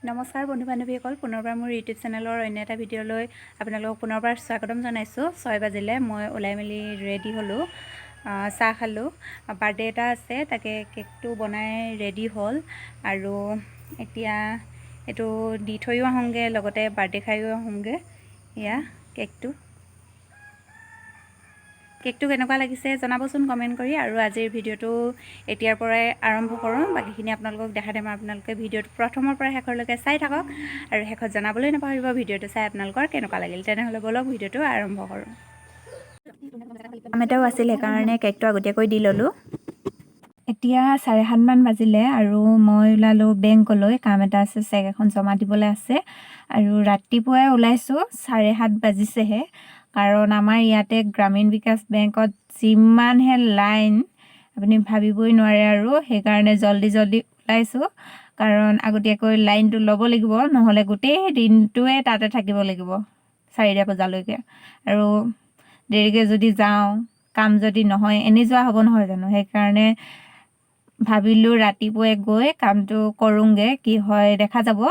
নমস্কাৰ বন্ধু বান্ধৱীসকল, পুনৰবাৰ মোৰ ইউটিউব চেনেলৰ অন্য এটা ভিডিঅ'লৈ আপোনালোকক পুনৰবাৰ স্বাগতম জনাইছোঁ। 6 বাজিলে মই ওলাই মেলি ৰেডি হ'লোঁ, চাহ খালোঁ। বাৰ্থডে এটা আছে, তাকে কেকটো বনাই ৰেডি হ'ল আৰু এতিয়া এইটো দি থৈও আহোঁগৈ, লগতে বাৰ্থডে খায়ো আহোঁগৈ। এয়া কেকটো কেনেকুৱা লাগিছে জনাবচোন কমেণ্ট কৰি। আৰু আজিৰ ভিডিঅ'টো এতিয়াৰ পৰাই আৰম্ভ কৰোঁ, বাকীখিনি আপোনালোকক দেখাই দিম। আপোনালোকে ভিডিঅ'টো প্ৰথমৰ পৰা শেষৰলৈকে চাই থাকক আৰু শেষত জনাবলৈ নাপাহৰিব ভিডিঅ'টো চাই আপোনালোকৰ কেনেকুৱা লাগিল। তেনেহ'লে ব'লক ভিডিঅ'টো আৰম্ভ কৰোঁ। কাম এটাও আছিল, সেইকাৰণে কেকটো আগতীয়াকৈ দি ল'লোঁ। এতিয়া 7:30 মান বাজিলে আৰু মই ওলালোঁ বেংকলৈ। কাম এটা আছে, চেক এখন জমা দিবলৈ আছে আৰু ৰাতিপুৱাই ওলাইছোঁ, 7:30 বাজিছেহে। কাৰণ আমাৰ ইয়াতে গ্ৰামীণ বিকাশ বেংকত যিমানহে লাইন আপুনি ভাবিবই নোৱাৰে, আৰু সেইকাৰণে জল্দি ওলাইছোঁ। কাৰণ আগতীয়াকৈ লাইনটো ল'ব লাগিব, নহ'লে গোটেই দিনটোৱে তাতে থাকিব লাগিব 4টা বজালৈকে। আৰু দেৰিকৈ যদি যাওঁ, কাম যদি নহয়, এনেই যোৱা হ'ব নহয় জানো। সেইকাৰণে ভাবিলোঁ ৰাতিপুৱাই গৈ কামটো কৰোঁগৈ, কি হয় দেখা যাব।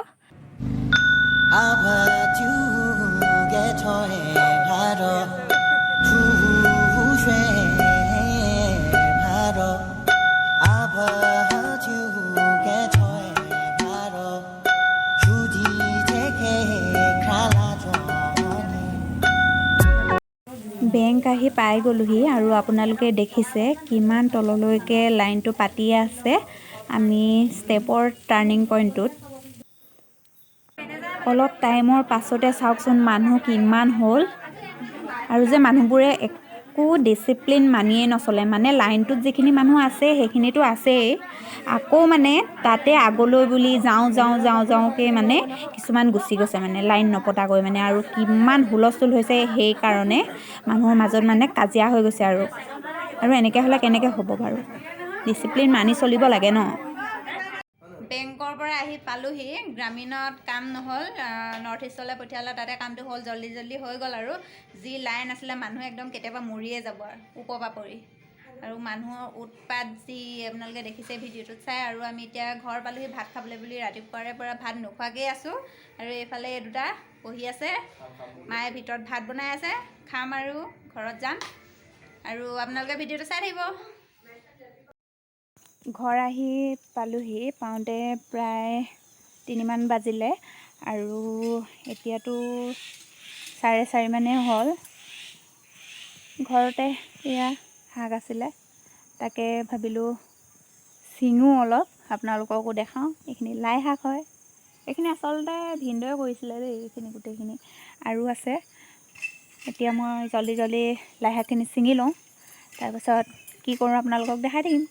বেংক আহি পাই গ'লোহি আৰু আপোনালোকে দেখিছে কিমান তললৈকে লাইনটো পাতি আছে। আমি ষ্টেপৰ টাৰ্ণিং পইণ্টটোত অলপ টাইমৰ পাছতে চাওকচোন মানুহ কিমান হ'ল। আৰু যে মানুহবোৰে একো ডিচিপ্লিন মানিয়ে নচলে, মানে লাইনটোত যিখিনি মানুহ আছে সেইখিনিতো আছেই, আকৌ মানে তাতে আগলৈ বুলি যাওঁকৈ মানে কিছুমান গুচি গৈছে, মানে লাইন নপতাকৈ মানে। আৰু কিমান হুলস্থুল হৈছে, সেইকাৰণে মানুহৰ মাজত মানে কাজিয়া হৈ গৈছে। আৰু এনেকৈ হ'লে কেনেকৈ হ'ব বাৰু, ডিচিপ্লিন মানি চলিব লাগে ন। বেংকৰ পৰা আহি পালোহি, গ্ৰামীণত কাম নহ'ল, নৰ্থ ইষ্টলৈ পঠিয়ালে, তাতে কামটো হ'ল, জল্দি হৈ গ'ল। আৰু যি লাইন আছিলে, মানুহ একদম কেতিয়াবা মৰিয়ে যাব আৰু ওপৰৰ পৰা পৰি। আৰু মানুহৰ উৎপাত যি আপোনালোকে দেখিছে ভিডিঅ'টোত চাই। আৰু আমি এতিয়া ঘৰ পালোহি ভাত খাবলৈ বুলি, ৰাতিপুৱাৰে পৰা ভাত নোখোৱাকৈ আছোঁ। আৰু এইফালে এই দুটা বহি আছে, মায়ে ভিতৰত ভাত বনাই আছে, খাম আৰু ঘৰত যাম। আৰু আপোনালোকে ভিডিঅ'টো চাই থাকিব। ঘৰ আহি পালোহি, পাওঁতে প্ৰায় 3 মান বাজিলে আৰু এতিয়াতো 4:30 মানেই হ'ল। ঘৰতে এয়া শাক আছিলে, তাকে ভাবিলোঁ চিঙো অলপ, আপোনালোককো দেখাওঁ। এইখিনি লাই শাক হয়, এইখিনি আচলতে ভিনদেউৱে কৰিছিলে দেই, এইখিনি গোটেইখিনি আৰু আছে। এতিয়া মই জল্দি লাই শাকখিনি ছিঙি লওঁ, তাৰপাছত কি কৰোঁ আপোনালোকক দেখাই থাকিম।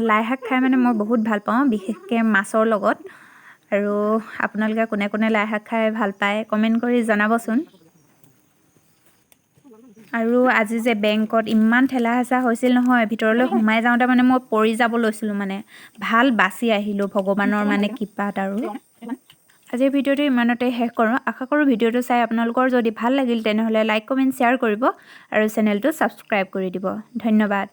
লাই শাক খাই মানে মই বহুত ভাল পাওঁ, বিশেষকৈ মাছৰ লগত। আৰু আপোনালোকে কোনে কোনে লাই শাক খাই ভাল পায় কমেণ্ট কৰি জনাবচোন। আৰু আজি যে বেংকত ইমান ঠেলা হেঁচা হৈছিল নহয়, ভিতৰলৈ সোমাই যাওঁতে মানে মই পৰি যাব লৈছিলোঁ, মানে ভাল বাচি আহিলোঁ, ভগৱানৰ মানে কৃপাত। আৰু আজিৰ ভিডিঅ'টো ইমানতে শেষ কৰোঁ। আশা কৰোঁ ভিডিঅ'টো চাই আপোনালোকৰ যদি ভাল লাগিল তেনেহ'লে লাইক কমেণ্ট শ্বেয়াৰ কৰিব আৰু চেনেলটো ছাবস্ক্ৰাইব কৰি দিব। ধন্যবাদ।